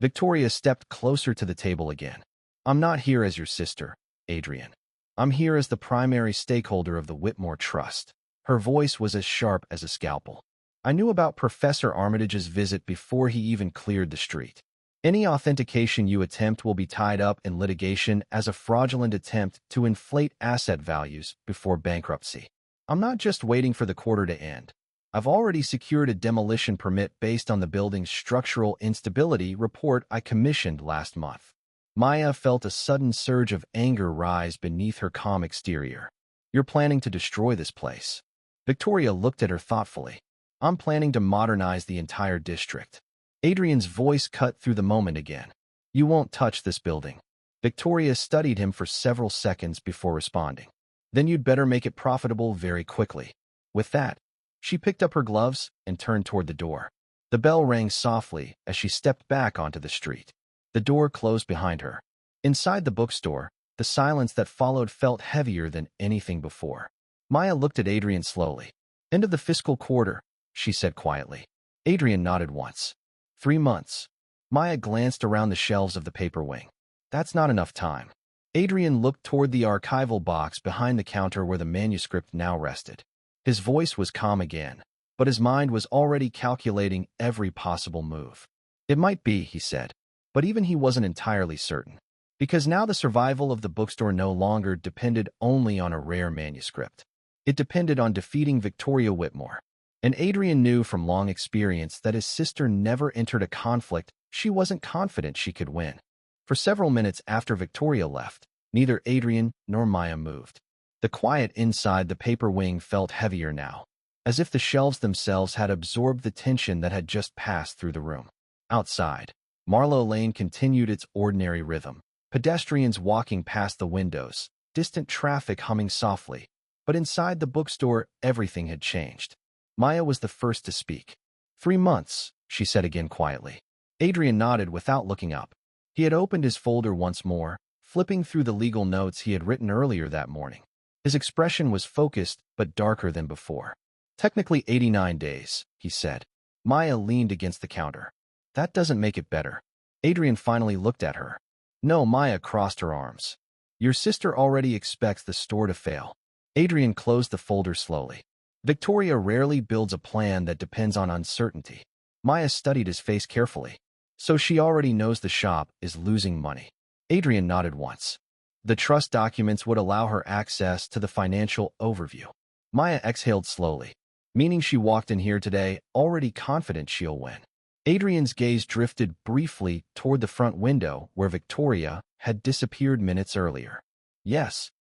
Victoria stepped closer to the table again. I'm not here as your sister, Adrian. I'm here as the primary stakeholder of the Whitmore Trust. Her voice was as sharp as a scalpel. I knew about Professor Armitage's visit before he even cleared the street. Any authentication you attempt will be tied up in litigation as a fraudulent attempt to inflate asset values before bankruptcy. I'm not just waiting for the quarter to end. I've already secured a demolition permit based on the building's structural instability report I commissioned last month. Maya felt a sudden surge of anger rise beneath her calm exterior. You're planning to destroy this place. Victoria looked at her thoughtfully. I'm planning to modernize the entire district. Adrian's voice cut through the moment again. You won't touch this building. Victoria studied him for several seconds before responding. Then you'd better make it profitable very quickly. With that, she picked up her gloves and turned toward the door. The bell rang softly as she stepped back onto the street. The door closed behind her. Inside the bookstore, the silence that followed felt heavier than anything before. Maya looked at Adrian slowly. End of the fiscal quarter, she said quietly. Adrian nodded once. 3 months. Maya glanced around the shelves of the paper wing. That's not enough time. Adrian looked toward the archival box behind the counter where the manuscript now rested. His voice was calm again, but his mind was already calculating every possible move. It might be, he said, but even he wasn't entirely certain, because now the survival of the bookstore no longer depended only on a rare manuscript. It depended on defeating Victoria Whitmore. And Adrian knew from long experience that his sister never entered a conflict she wasn't confident she could win. For several minutes after Victoria left, neither Adrian nor Maya moved. The quiet inside the paper wing felt heavier now, as if the shelves themselves had absorbed the tension that had just passed through the room. Outside, Marlowe Lane continued its ordinary rhythm, pedestrians walking past the windows, distant traffic humming softly. But inside the bookstore, everything had changed. Maya was the first to speak. 3 months, she said again quietly. Adrian nodded without looking up. He had opened his folder once more, flipping through the legal notes he had written earlier that morning. His expression was focused but darker than before. Technically 89 days, he said. Maya leaned against the counter. That doesn't make it better. Adrian finally looked at her. No, Maya crossed her arms. Your sister already expects the store to fail. Adrian closed the folder slowly. Victoria rarely builds a plan that depends on uncertainty. Maya studied his face carefully. So she already knows the shop is losing money. Adrian nodded once. The trust documents would allow her access to the financial overview. Maya exhaled slowly, meaning she walked in here today already confident she'll win. Adrian's gaze drifted briefly toward the front window where Victoria had disappeared minutes earlier. Yes.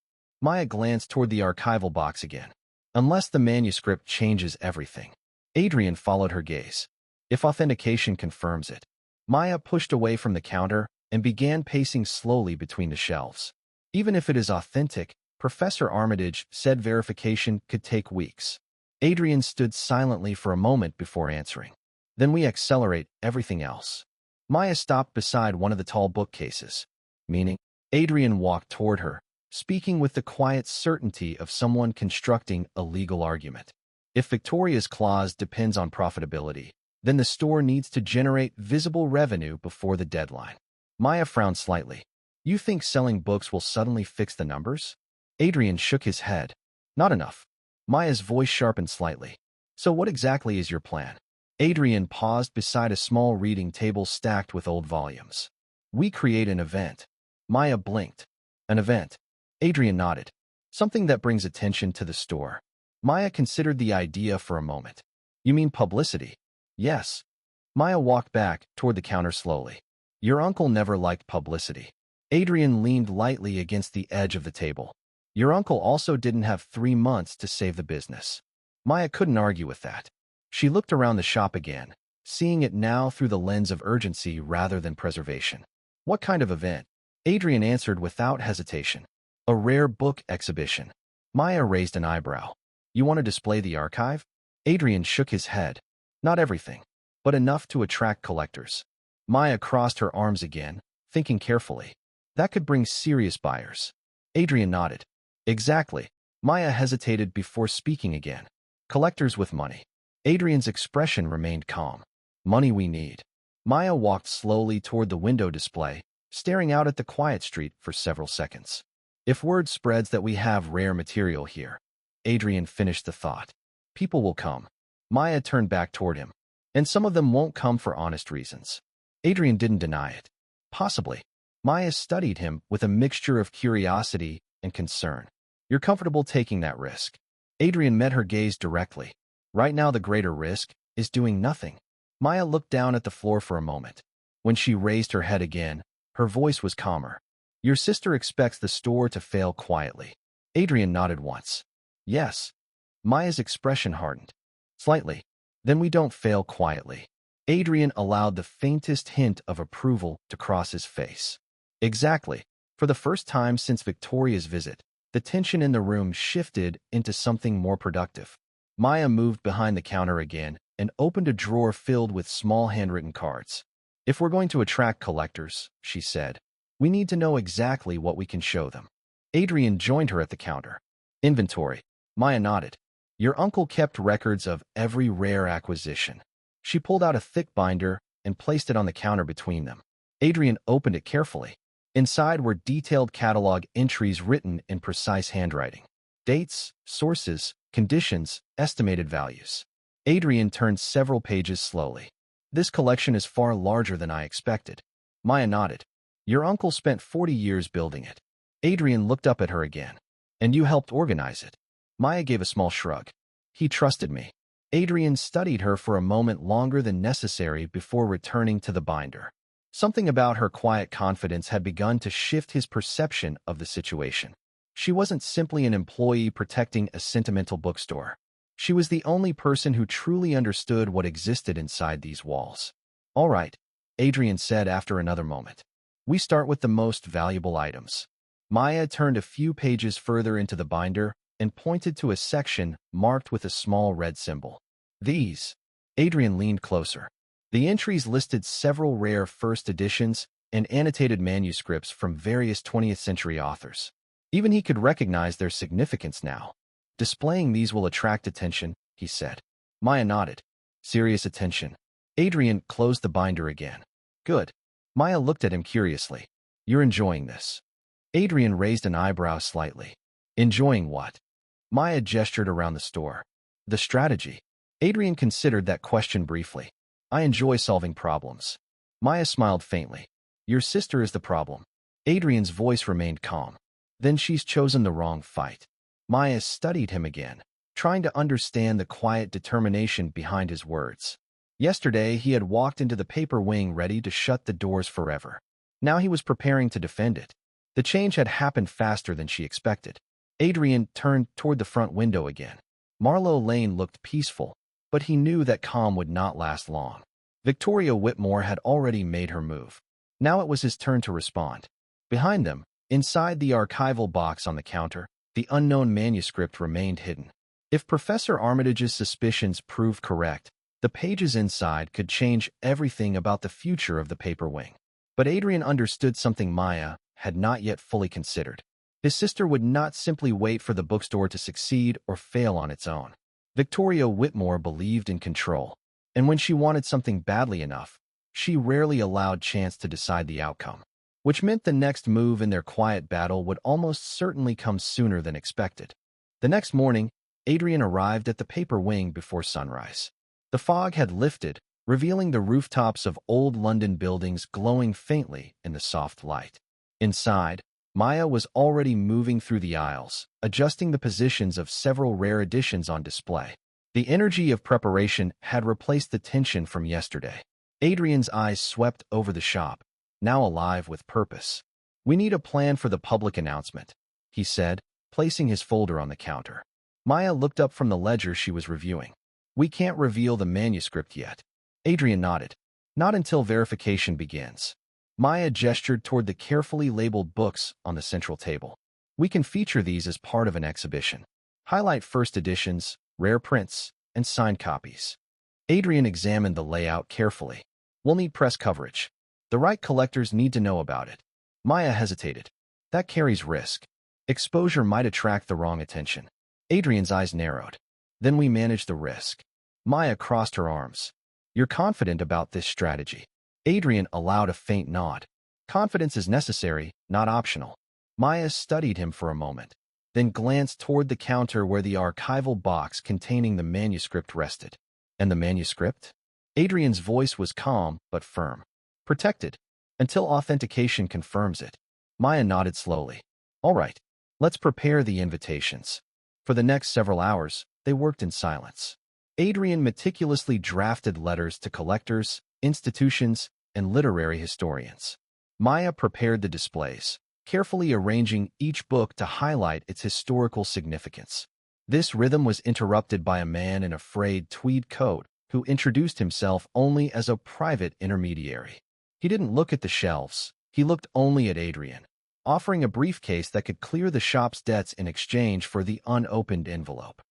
Maya glanced toward the archival box again. Unless the manuscript changes everything. Adrian followed her gaze. If authentication confirms it. Maya pushed away from the counter and began pacing slowly between the shelves. Even if it is authentic, Professor Armitage said verification could take weeks. Adrian stood silently for a moment before answering. Then we accelerate everything else. Maya stopped beside one of the tall bookcases. Meaning, Adrian walked toward her, speaking with the quiet certainty of someone constructing a legal argument. If Victoria's clause depends on profitability, then the store needs to generate visible revenue before the deadline. Maya frowned slightly. You think selling books will suddenly fix the numbers? Adrian shook his head. Not enough. Maya's voice sharpened slightly. So what exactly is your plan? Adrian paused beside a small reading table stacked with old volumes. We create an event. Maya blinked. An event. Adrian nodded. Something that brings attention to the store. Maya considered the idea for a moment. You mean publicity? Yes. Maya walked back toward the counter slowly. Your uncle never liked publicity. Adrian leaned lightly against the edge of the table. Your uncle also didn't have 3 months to save the business. Maya couldn't argue with that. She looked around the shop again, seeing it now through the lens of urgency rather than preservation. What kind of event? Adrian answered without hesitation. A rare book exhibition. Maya raised an eyebrow. You want to display the archive? Adrian shook his head. Not everything, but enough to attract collectors. Maya crossed her arms again, thinking carefully. That could bring serious buyers. Adrian nodded. Exactly. Maya hesitated before speaking again. Collectors with money. Adrian's expression remained calm. Money we need. Maya walked slowly toward the window display, staring out at the quiet street for several seconds. If word spreads that we have rare material here, Adrian finished the thought. People will come. Maya turned back toward him. And some of them won't come for honest reasons. Adrian didn't deny it. Possibly. Maya studied him with a mixture of curiosity and concern. You're comfortable taking that risk. Adrian met her gaze directly. Right now the greater risk is doing nothing. Maya looked down at the floor for a moment. When she raised her head again, her voice was calmer. Your sister expects the store to fail quietly. Adrian nodded once. Yes. Maya's expression hardened. Slightly. Then we don't fail quietly. Adrian allowed the faintest hint of approval to cross his face. Exactly. For the first time since Victoria's visit, the tension in the room shifted into something more productive. Maya moved behind the counter again and opened a drawer filled with small handwritten cards. If we're going to attract collectors, she said, we need to know exactly what we can show them. Adrian joined her at the counter. Inventory. Maya nodded. Your uncle kept records of every rare acquisition. She pulled out a thick binder and placed it on the counter between them. Adrian opened it carefully. Inside were detailed catalog entries written in precise handwriting. Dates, sources, conditions, estimated values. Adrian turned several pages slowly. This collection is far larger than I expected. Maya nodded. Your uncle spent 40 years building it. Adrian looked up at her again. And you helped organize it. Maya gave a small shrug. He trusted me. Adrian studied her for a moment longer than necessary before returning to the binder. Something about her quiet confidence had begun to shift his perception of the situation. She wasn't simply an employee protecting a sentimental bookstore. She was the only person who truly understood what existed inside these walls. All right, Adrian said after another moment. We start with the most valuable items. Maya turned a few pages further into the binder and pointed to a section marked with a small red symbol. These. Adrian leaned closer. The entries listed several rare first editions and annotated manuscripts from various 20th-century authors. Even he could recognize their significance now. Displaying these will attract attention, he said. Maya nodded. Serious attention. Adrian closed the binder again. Good. Maya looked at him curiously. You're enjoying this. Adrian raised an eyebrow slightly. Enjoying what? Maya gestured around the store. The strategy. Adrian considered that question briefly. I enjoy solving problems. Maya smiled faintly. Your sister is the problem. Adrian's voice remained calm. Then she's chosen the wrong fight. Maya studied him again, trying to understand the quiet determination behind his words. Yesterday, he had walked into the paper wing ready to shut the doors forever. Now he was preparing to defend it. The change had happened faster than she expected. Adrian turned toward the front window again. Marlowe Lane looked peaceful, but he knew that calm would not last long. Victoria Whitmore had already made her move. Now it was his turn to respond. Behind them, inside the archival box on the counter, the unknown manuscript remained hidden. If Professor Armitage's suspicions proved correct, the pages inside could change everything about the future of the paper wing. But Adrian understood something Maya had not yet fully considered. His sister would not simply wait for the bookstore to succeed or fail on its own. Victoria Whitmore believed in control, and when she wanted something badly enough, she rarely allowed chance to decide the outcome, which meant the next move in their quiet battle would almost certainly come sooner than expected. The next morning, Adrian arrived at the paper wing before sunrise. The fog had lifted, revealing the rooftops of old London buildings glowing faintly in the soft light. Inside, Maya was already moving through the aisles, adjusting the positions of several rare editions on display. The energy of preparation had replaced the tension from yesterday. Adrian's eyes swept over the shop, now alive with purpose. We need a plan for the public announcement, he said, placing his folder on the counter. Maya looked up from the ledger she was reviewing. We can't reveal the manuscript yet. Adrian nodded. Not until verification begins. Maya gestured toward the carefully labeled books on the central table. We can feature these as part of an exhibition. Highlight first editions, rare prints, and signed copies. Adrian examined the layout carefully. We'll need press coverage. The right collectors need to know about it. Maya hesitated. That carries risk. Exposure might attract the wrong attention. Adrian's eyes narrowed. Then we manage the risk. Maya crossed her arms. You're confident about this strategy. Adrian allowed a faint nod. Confidence is necessary, not optional. Maya studied him for a moment, then glanced toward the counter where the archival box containing the manuscript rested. And the manuscript? Adrian's voice was calm but firm. Protected, until authentication confirms it. Maya nodded slowly. All right, let's prepare the invitations. For the next several hours, they worked in silence. Adrian meticulously drafted letters to collectors, institutions, and literary historians. Maya prepared the displays, carefully arranging each book to highlight its historical significance. This rhythm was interrupted by a man in a frayed tweed coat who introduced himself only as a private intermediary. He didn't look at the shelves, he looked only at Adrian, offering a briefcase that could clear the shop's debts in exchange for the unopened envelope.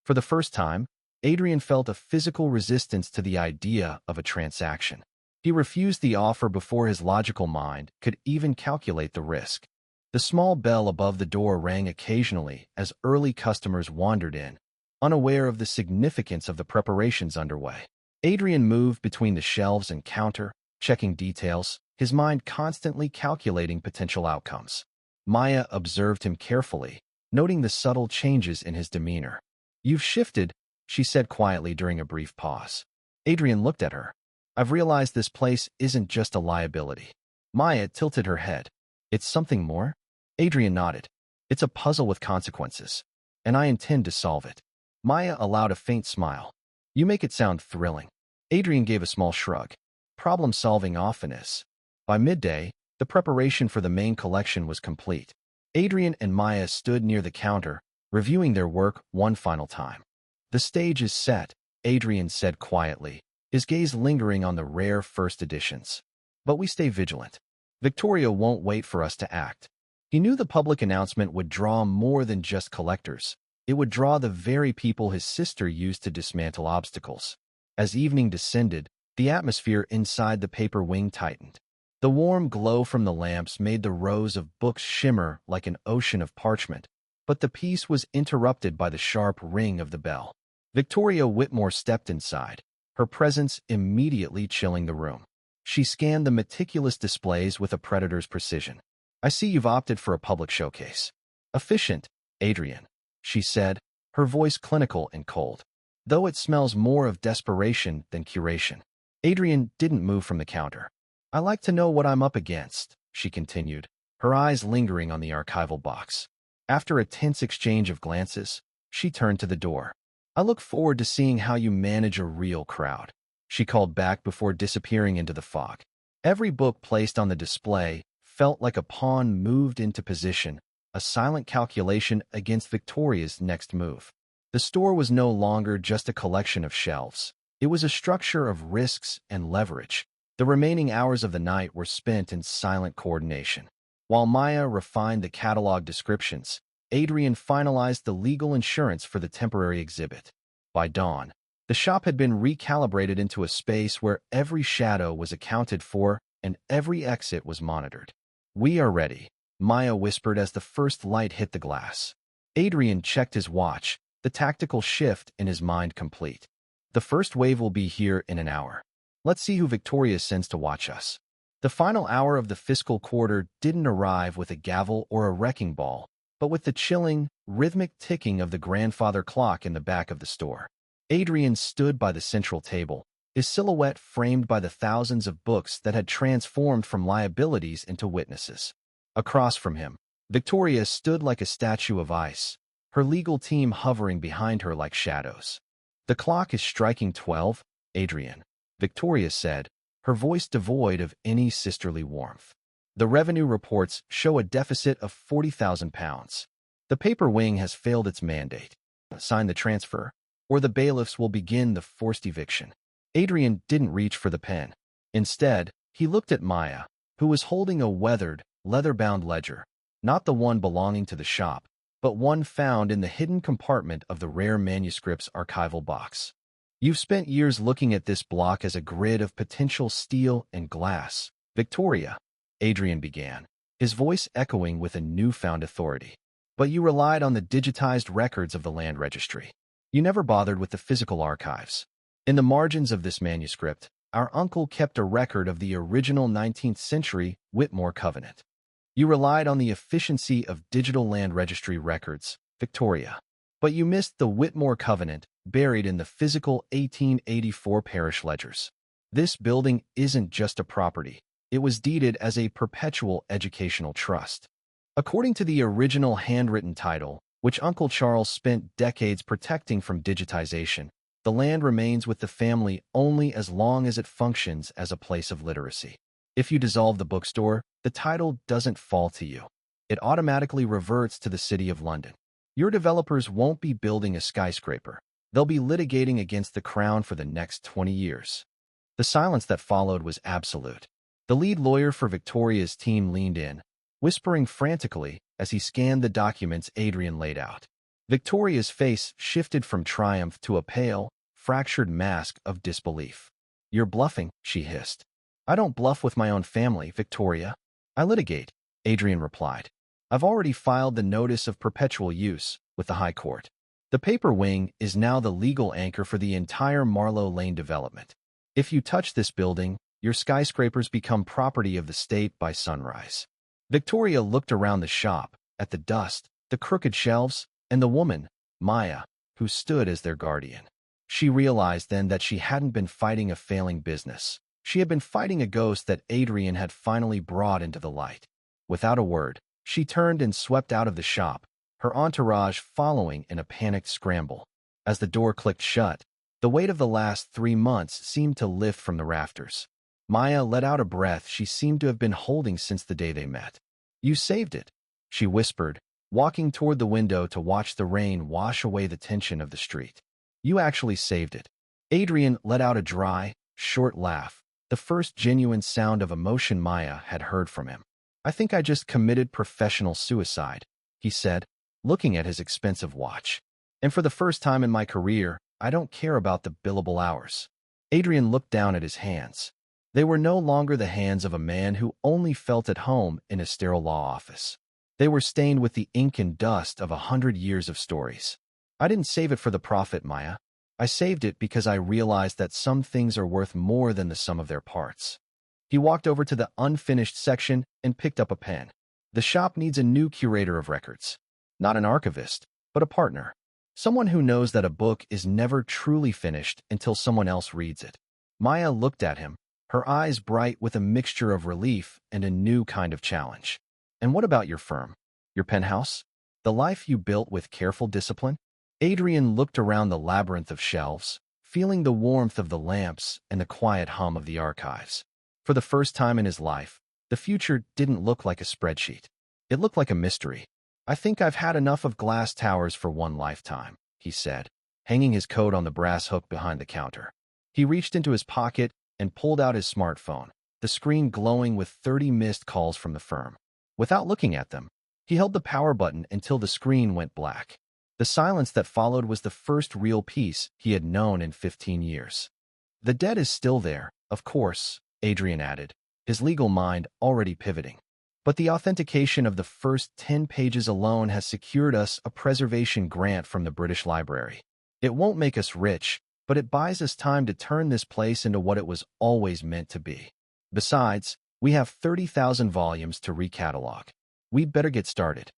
For the first time, Adrian felt a physical resistance to the idea of a transaction. He refused the offer before his logical mind could even calculate the risk. The small bell above the door rang occasionally as early customers wandered in, unaware of the significance of the preparations underway. Adrian moved between the shelves and counter, checking details, his mind constantly calculating potential outcomes. Maya observed him carefully, noting the subtle changes in his demeanor. You've shifted, she said quietly during a brief pause. Adrian looked at her. I've realized this place isn't just a liability. Maya tilted her head. It's something more? Adrian nodded. It's a puzzle with consequences, and I intend to solve it. Maya allowed a faint smile. You make it sound thrilling. Adrian gave a small shrug. Problem-solving often is. By midday, the preparation for the main collection was complete. Adrian and Maya stood near the counter, reviewing their work one final time. The stage is set, Adrian said quietly, his gaze lingering on the rare first editions. But we stay vigilant. Victoria won't wait for us to act. He knew the public announcement would draw more than just collectors. It would draw the very people his sister used to dismantle obstacles. As evening descended, the atmosphere inside the paper wing tightened. The warm glow from the lamps made the rows of books shimmer like an ocean of parchment, but the peace was interrupted by the sharp ring of the bell. Victoria Whitmore stepped inside, her presence immediately chilling the room. She scanned the meticulous displays with a predator's precision. I see you've opted for a public showcase. Efficient, Adrian, she said, her voice clinical and cold, though it smells more of desperation than curation. Adrian didn't move from the counter. I like to know what I'm up against, she continued, her eyes lingering on the archival box. After a tense exchange of glances, she turned to the door. I look forward to seeing how you manage a real crowd, she called back before disappearing into the fog. Every book placed on the display felt like a pawn moved into position, a silent calculation against Victoria's next move. The store was no longer just a collection of shelves. It was a structure of risks and leverage. The remaining hours of the night were spent in silent coordination. While Maya refined the catalog descriptions, Adrian finalized the legal insurance for the temporary exhibit. By dawn, the shop had been recalibrated into a space where every shadow was accounted for and every exit was monitored. We are ready, Maya whispered as the first light hit the glass. Adrian checked his watch, the tactical shift in his mind complete. The first wave will be here in an hour. Let's see who Victoria sends to watch us. The final hour of the fiscal quarter didn't arrive with a gavel or a wrecking ball, but with the chilling, rhythmic ticking of the grandfather clock in the back of the store. Adrian stood by the central table, his silhouette framed by the thousands of books that had transformed from liabilities into witnesses. Across from him, Victoria stood like a statue of ice, her legal team hovering behind her like shadows. The clock is striking 12, Adrian, Victoria said, her voice devoid of any sisterly warmth. The revenue reports show a deficit of £40,000. The paper wing has failed its mandate. Sign the transfer, or the bailiffs will begin the forced eviction. Adrian didn't reach for the pen. Instead, he looked at Maya, who was holding a weathered, leather-bound ledger, not the one belonging to the shop, but one found in the hidden compartment of the rare manuscript's archival box. You've spent years looking at this block as a grid of potential steel and glass, Victoria, Adrian began, his voice echoing with a newfound authority. But you relied on the digitized records of the land registry. You never bothered with the physical archives. In the margins of this manuscript, our uncle kept a record of the original 19th-century Whitmore covenant. You relied on the efficiency of digital land registry records, Victoria. But you missed the Whitmore covenant buried in the physical 1884 parish ledgers. This building isn't just a property. It was deeded as a perpetual educational trust. According to the original handwritten title, which Uncle Charles spent decades protecting from digitization, the land remains with the family only as long as it functions as a place of literacy. If you dissolve the bookstore, the title doesn't fall to you. It automatically reverts to the City of London. Your developers won't be building a skyscraper. They'll be litigating against the Crown for the next 20 years. The silence that followed was absolute. The lead lawyer for Victoria's team leaned in, whispering frantically as he scanned the documents Adrian laid out. Victoria's face shifted from triumph to a pale, fractured mask of disbelief. "You're bluffing," she hissed. "I don't bluff with my own family, Victoria. I litigate," Adrian replied. "I've already filed the notice of perpetual use with the High Court. The paper wing is now the legal anchor for the entire Marlowe Lane development. If you touch this building, your skyscrapers become property of the state by sunrise." Victoria looked around the shop, at the dust, the crooked shelves, and the woman, Maya, who stood as their guardian. She realized then that she hadn't been fighting a failing business. She had been fighting a ghost that Adrian had finally brought into the light. Without a word, she turned and swept out of the shop, her entourage following in a panicked scramble. As the door clicked shut, the weight of the last 3 months seemed to lift from the rafters. Maya let out a breath she seemed to have been holding since the day they met. "You saved it," she whispered, walking toward the window to watch the rain wash away the tension of the street. "You actually saved it." Adrian let out a dry, short laugh, the first genuine sound of emotion Maya had heard from him. "I think I just committed professional suicide," he said, looking at his expensive watch. "And for the first time in my career, I don't care about the billable hours." Adrian looked down at his hands. They were no longer the hands of a man who only felt at home in a sterile law office. They were stained with the ink and dust of 100 years of stories. "I didn't save it for the profit, Maya. I saved it because I realized that some things are worth more than the sum of their parts." He walked over to the unfinished section and picked up a pen. "The shop needs a new curator of records. Not an archivist, but a partner. Someone who knows that a book is never truly finished until someone else reads it." Maya looked at him, her eyes bright with a mixture of relief and a new kind of challenge. "And what about your firm? Your penthouse? The life you built with careful discipline?" Adrian looked around the labyrinth of shelves, feeling the warmth of the lamps and the quiet hum of the archives. For the first time in his life, the future didn't look like a spreadsheet. It looked like a mystery. "I think I've had enough of glass towers for one lifetime," he said, hanging his coat on the brass hook behind the counter. He reached into his pocket and pulled out his smartphone, the screen glowing with 30 missed calls from the firm. Without looking at them, he held the power button until the screen went black. The silence that followed was the first real peace he had known in 15 years. "The debt is still there, of course," Adrian added, his legal mind already pivoting. "But the authentication of the first 10 pages alone has secured us a preservation grant from the British Library. It won't make us rich, but it buys us time to turn this place into what it was always meant to be. Besides, we have 30,000 volumes to recatalog. We'd better get started."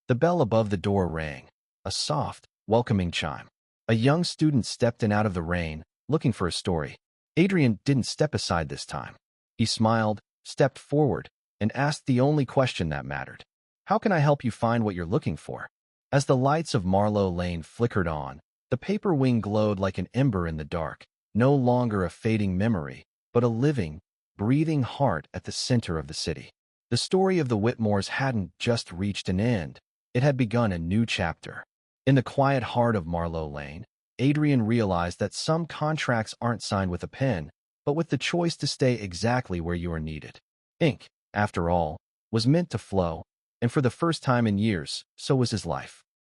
The bell above the door rang, a soft, welcoming chime. A young student stepped in out of the rain, looking for a story. Adrian didn't step aside this time. He smiled, stepped forward, and asked the only question that mattered. "How can I help you find what you're looking for?" As the lights of Marlowe Lane flickered on, the paper wing glowed like an ember in the dark, no longer a fading memory, but a living, breathing heart at the center of the city. The story of the Whitmores hadn't just reached an end. It had begun a new chapter. In the quiet heart of Marlowe Lane, Adrian realized that some contracts aren't signed with a pen, but with the choice to stay exactly where you are needed. Ink, after all, was meant to flow, and for the first time in years, so was his life.